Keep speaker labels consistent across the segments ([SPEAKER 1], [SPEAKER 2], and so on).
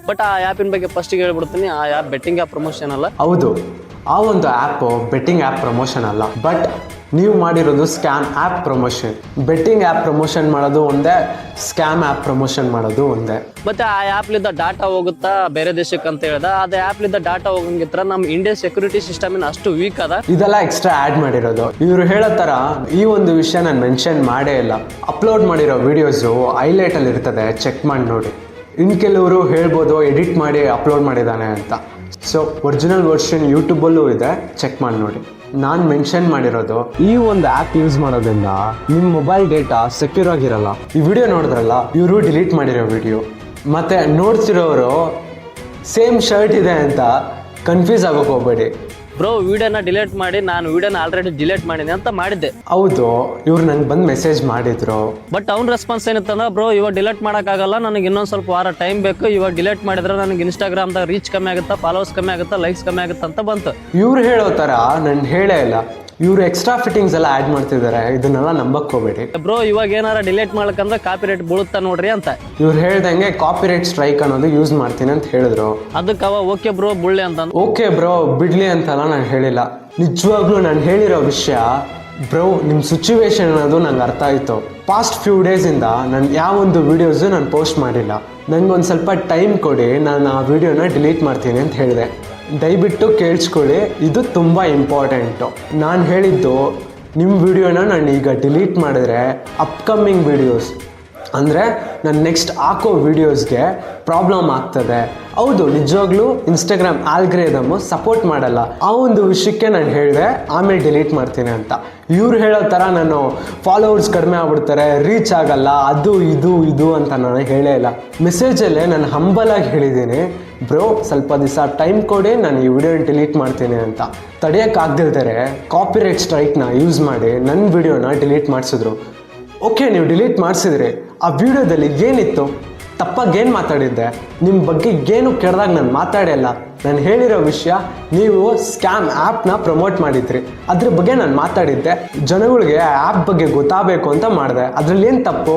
[SPEAKER 1] But ಆ ಆ್ಯಪಿನ ಬಗ್ಗೆ ಫಸ್ಟಿಗೆ ಹೇಳ್ಬಿಡ್ತೀನಿ, ಆ ಆ್ಯಪ್ ಬೆಟ್ಟಿಂಗ್ ಆ್ಯಪ್ ಪ್ರಮೋಷನ್ ಅಲ್ಲ.
[SPEAKER 2] ಹೌದು, ಆ ಒಂದು ಆ್ಯಪ್ ಬೆಟ್ಟಿಂಗ್ ಆ್ಯಪ್ ಪ್ರಮೋಷನ್ ಅಲ್ಲ, ಬಟ್ ನೀವು ಮಾಡಿರೋದು scam app promotion. Betting app promotion ಮಾಡೋದು ಒಂದೇ, ಸ್ಕ್ಯಾಮ್ ಆ್ಯಪ್ ಪ್ರಮೋಷನ್ ಮಾಡೋದು ಒಂದೇ.
[SPEAKER 1] ಮತ್ತೆ ಆ ಆ್ಯಪ್ಲಿಂದ ಡಾಟಾ ಹೋಗುತ್ತಾ ಬೇರೆ ದೇಶಕ್ಕೆ ಅಂತ ಹೇಳ್ದ. ಅದೇ ಆ್ಯಪ್ಲಿಂದ ಡಾಟಾ ಹೋಗಂಗಿತ್ರ ನಮ್ಮ ಇಂಡಿಯಾ ಸೆಕ್ಯೂರಿಟಿ ಸಿಸ್ಟಮ್ ಅಷ್ಟು ವೀಕ್ ಅದ.
[SPEAKER 2] ಇದೆಲ್ಲ ಎಕ್ಸ್ಟ್ರಾ ಆ್ಯಡ್ ಮಾಡಿರೋದು. ಇವರು ಹೇಳೋ ಥರ ಈ ಒಂದು ವಿಷಯ ನಾನು ಮೆನ್ಷನ್ ಮಾಡೇ ಇಲ್ಲ. ಅಪ್ಲೋಡ್ ಮಾಡಿರೋ ವಿಡಿಯೋಸು ಹೈಲೈಟಲ್ಲಿ ಇರ್ತದೆ, ಚೆಕ್ ಮಾಡಿ ನೋಡಿ. ಇನ್ನು ಕೆಲವರು ಹೇಳ್ಬೋದು ಎಡಿಟ್ ಮಾಡಿ ಅಪ್ಲೋಡ್ ಮಾಡಿದ್ದಾನೆ ಅಂತ. ಸೊ ಒರಿಜಿನಲ್ ವರ್ಷನ್ ಯೂಟ್ಯೂಬಲ್ಲೂ ಇದೆ, ಚೆಕ್ ಮಾಡಿ ನೋಡಿ. ನಾನು ಮೆನ್ಷನ್ ಮಾಡಿರೋದು ಈ ಒಂದು ಆ್ಯಪ್ ಯೂಸ್ ಮಾಡೋದ್ರಿಂದ ನಿಮ್ಮ ಮೊಬೈಲ್ ಡೇಟಾ ಸೆಕ್ಯೂರ್ ಆಗಿರಲ್ಲ. ಈ ವಿಡಿಯೋ ನೋಡಿದ್ರಲ್ಲ, ಇವರು ಡಿಲೀಟ್ ಮಾಡಿರೋ ವಿಡಿಯೋ. ಮತ್ತು ನೋಡ್ತಿರೋರು ಸೇಮ್ ಶರ್ಟ್ ಇದೆ ಅಂತ ಕನ್ಫ್ಯೂಸ್ ಆಗೋಕೆ ಹೋಗಬೇಡಿ.
[SPEAKER 1] ಬ್ರೋ ವಿಡಿಯೋನ ಡಿಲೀಟ್ ಮಾಡಿ, ನಾನು ವಿಡಿಯೋನ ಆಲ್ರೆಡಿ ಡಿಲೀಟ್ ಮಾಡಿದೆ ಅಂತ ಮಾಡಿದ್ದೆ.
[SPEAKER 2] ಹೌದು, ಇವ್ರು ನಂಗೆ ಬಂದು ಮೆಸೇಜ್ ಮಾಡಿದ್ರು.
[SPEAKER 1] ಬಟ್ ಅವ್ನ ರೆಸ್ಪಾನ್ಸ್ ಏನಿತ್ತಂದ್ರೆ, ಬ್ರೋ ಇವಾಗ ಡಿಲೀಟ್ ಮಾಡೋಕ್ಕಾಗಲ್ಲ, ನನಗೆ ಇನ್ನೊಂದು ಸ್ವಲ್ಪ ವಾರ ಟೈಮ್ ಬೇಕು, ಇವಾಗ ಡಿಲೀಟ್ ಮಾಡಿದ್ರೆ ನನಗೆ ಇನ್ಸ್ಟಾಗ್ರಾಮ್ದಾಗ ರೀಚ್ ಕಮ್ಮಿ ಆಗುತ್ತಾ, ಫಾಲೋವರ್ಸ್ ಕಮ್ಮಿ ಆಗುತ್ತಾ, ಲೈಕ್ಸ್ ಕಮ್ಮಿ ಆಗುತ್ತಾ ಅಂತ ಬಂತು.
[SPEAKER 2] ಇವ್ರು ಹೇಳೋ ಥರ ನಾನು ಹೇಳೇ ಇಲ್ಲ. ಇವರು ಎಕ್ಸ್ಟ್ರಾ ಫಿಟ್ಟಿಂಗ್ಸ್ ಎಲ್ಲ ಆ್ಯಡ್ ಮಾಡ್ತಿದ್ದಾರೆ, ಇದನ್ನೆಲ್ಲ ನಂಬಕ್ಕೆ ಹೋಗಬೇಡಿ.
[SPEAKER 1] ಬ್ರೋ ಇವಾಗ ಏನಾರ ಡಿಲೀಟ್ ಮಾಡ್ಬೇಕಂದ್ರೆ ಕಾಪಿ ರೇಟ್ ಬೀಳುತ್ತಾ ನೋಡ್ರಿ ಅಂತ.
[SPEAKER 2] ಇವ್ರು ಹೇಳ್ದಂಗೆ ಕಾಪಿ ರೇಟ್ ಸ್ಟ್ರೈಕ್ ಅನ್ನೋದು ಯೂಸ್ ಮಾಡ್ತೀನಿ ಅಂತ ಹೇಳಿದ್ರು.
[SPEAKER 1] ಅದಕ್ಕೆ ಅವ ಓಕೆ ಬ್ರೋ ಬುಳ್ಳಿ ಅಂತ.
[SPEAKER 2] ಓಕೆ ಬ್ರೋ ಬಿಡ್ಲಿ ಅಂತಲ್ಲ ನಾನು ಹೇಳಿಲ್ಲ. ನಿಜವಾಗ್ಲೂ ನಾನು ಹೇಳಿರೋ ವಿಷಯ ಬ್ರೋ, ನಿಮ್ಮ ಸಿಚುವೇಶನ್ ಅನ್ನೋದು ನಂಗೆ ಅರ್ಥ ಆಯಿತು. ಪಾಸ್ಟ್ ಫ್ಯೂ ಡೇಸಿಂದ ನಾನು ಯಾವೊಂದು ವೀಡಿಯೋಸು ನಾನು ಪೋಸ್ಟ್ ಮಾಡಿಲ್ಲ. ನನಗೊಂದು ಸ್ವಲ್ಪ ಟೈಮ್ ಕೊಡಿ, ನಾನು ಆ ವಿಡಿಯೋನ ಡಿಲೀಟ್ ಮಾಡ್ತೀನಿ ಅಂತ ಹೇಳಿದೆ. ದಯವಿಟ್ಟು ಕೇಳಿಸ್ಕೊಳ್ಳಿ, ಇದು ತುಂಬ ಇಂಪಾರ್ಟೆಂಟು. ನಾನು ಹೇಳಿದ್ದು ನಿಮ್ಮ ವಿಡಿಯೋನ ನಾನು ಈಗ ಡಿಲೀಟ್ ಮಾಡಿದ್ರೆ ಅಪ್ಕಮಿಂಗ್ ವಿಡಿಯೋಸ್ ಅಂದರೆ ನಾನು ನೆಕ್ಸ್ಟ್ ಹಾಕೋ ವೀಡಿಯೋಸ್ಗೆ ಪ್ರಾಬ್ಲಮ್ ಆಗ್ತದೆ. ಹೌದು, ನಿಜವಾಗ್ಲೂ ಇನ್ಸ್ಟಾಗ್ರಾಮ್ ಆಲ್ಗ್ರಿದಮ್ಮು ಸಪೋರ್ಟ್ ಮಾಡಲ್ಲ. ಆ ಒಂದು ವಿಷಯಕ್ಕೆ ನಾನು ಹೇಳಿದೆ ಆಮೇಲೆ ಡಿಲೀಟ್ ಮಾಡ್ತೀನಿ ಅಂತ. ಇವ್ರು ಹೇಳೋ ಥರ ನಾನು ಫಾಲೋವರ್ಸ್ ಕಡಿಮೆ ಆಗ್ಬಿಡ್ತಾರೆ, ರೀಚ್ ಆಗಲ್ಲ, ಅದು ಇದು ಅಂತ ನಾನು ಹೇಳೇ ಇಲ್ಲ. ಮೆಸೇಜಲ್ಲೇ ನಾನು ಹಂಬಲಾಗಿ ಹೇಳಿದ್ದೀನಿ, ಬ್ರೋ ಸ್ವಲ್ಪ ದಿವಸ ಟೈಮ್ ಕೊಡಿ, ನಾನು ಈ ವಿಡಿಯೋನ ಡಿಲೀಟ್ ಮಾಡ್ತೀನಿ ಅಂತ. ತಡೆಯೋಕ್ಕಾಗದಿಲ್ದರೆ ಕಾಪಿರೈಟ್ ಸ್ಟ್ರೈಕ್ನ ಯೂಸ್ ಮಾಡಿ ನನ್ನ ವಿಡಿಯೋನ ಡಿಲೀಟ್ ಮಾಡಿಸಿದ್ರು. ಓಕೆ, ನೀವು ಡಿಲೀಟ್ ಮಾಡಿಸಿದ್ರಿ, ಆ ವಿಡಿಯೋದಲ್ಲಿ ಏನಿತ್ತು? ತಪ್ಪಾಗಿ ಏನು ಮಾತಾಡಿದ್ದೆ? ನಿಮ್ಮ ಬಗ್ಗೆ ಏನು ಕೆಡ್ದಾಗ ನಾನು ಮಾತಾಡಿಲ್ಲ. ನಾನು ಹೇಳಿರೋ ವಿಷಯ, ನೀವು ಸ್ಕ್ಯಾಮ್ ಆ್ಯಪ್ನ ಪ್ರಮೋಟ್ ಮಾಡಿದ್ರಿ, ಅದ್ರ ಬಗ್ಗೆ ನಾನು ಮಾತಾಡಿದ್ದೆ. ಜನಗಳಿಗೆ ಆ ಆ್ಯಪ್ ಬಗ್ಗೆ ಗೊತ್ತಾಗಬೇಕು ಅಂತ ಮಾಡಿದೆ, ಅದರಲ್ಲಿ ಏನು ತಪ್ಪು?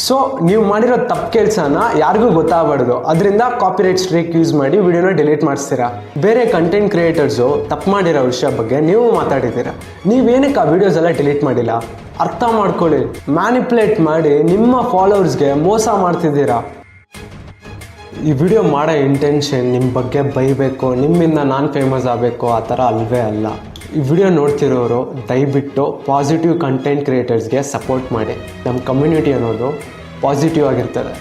[SPEAKER 2] ಸೊ ನೀವು ಮಾಡಿರೋ ತಪ್ಪು ಕೆಲಸನ ಯಾರಿಗೂ ಗೊತ್ತಾಗಬಾರ್ದು, ಅದರಿಂದ ಕಾಪಿರೈಟ್ ಸ್ಟ್ರೈಕ್ ಯೂಸ್ ಮಾಡಿ ವಿಡಿಯೋನ ಡಿಲೀಟ್ ಮಾಡಿಸ್ತೀರಾ. ಬೇರೆ ಕಂಟೆಂಟ್ ಕ್ರಿಯೇಟರ್ಸು ತಪ್ಪು ಮಾಡಿರೋ ವಿಷಯ ಬಗ್ಗೆ ನೀವು ಮಾತಾಡಿದ್ದೀರಾ, ನೀವೇನಕ್ಕೆ ಆ ವಿಡಿಯೋಸ್ ಎಲ್ಲ ಡಿಲೀಟ್ ಮಾಡಿಲ್ಲ? ಅರ್ಥ ಮಾಡ್ಕೊಳ್ಳಿ. ಮ್ಯಾನಿಪ್ಯುಲೇಟ್ ಮಾಡಿ ನಿಮ್ಮ ಫಾಲೋವರ್ಸ್ಗೆ ಮೋಸ ಮಾಡ್ತಿದ್ದೀರಾ. ಈ ವಿಡಿಯೋ ಮಾಡೋ ಇಂಟೆನ್ಷನ್ ನಿಮ್ಮ ಬಗ್ಗೆ ಬೈಬೇಕು, ನಿಮ್ಮಿಂದ ನಾನು ಫೇಮಸ್ ಆಗಬೇಕು ಆ ಥರ ಅಲ್ವೇ ಅಲ್ಲ. ಈ ವಿಡಿಯೋ ನೋಡ್ತಿರೋರು ದಯವಿಟ್ಟು ಪಾಸಿಟಿವ್ ಕಂಟೆಂಟ್ ಕ್ರಿಯೇಟರ್ಸ್ಗೆ ಸಪೋರ್ಟ್ ಮಾಡಿ. ನಮ್ಮ ಕಮ್ಯುನಿಟಿ ಅನ್ನೋದು ಪಾಸಿಟಿವ್ ಆಗಿರ್ತದೆ.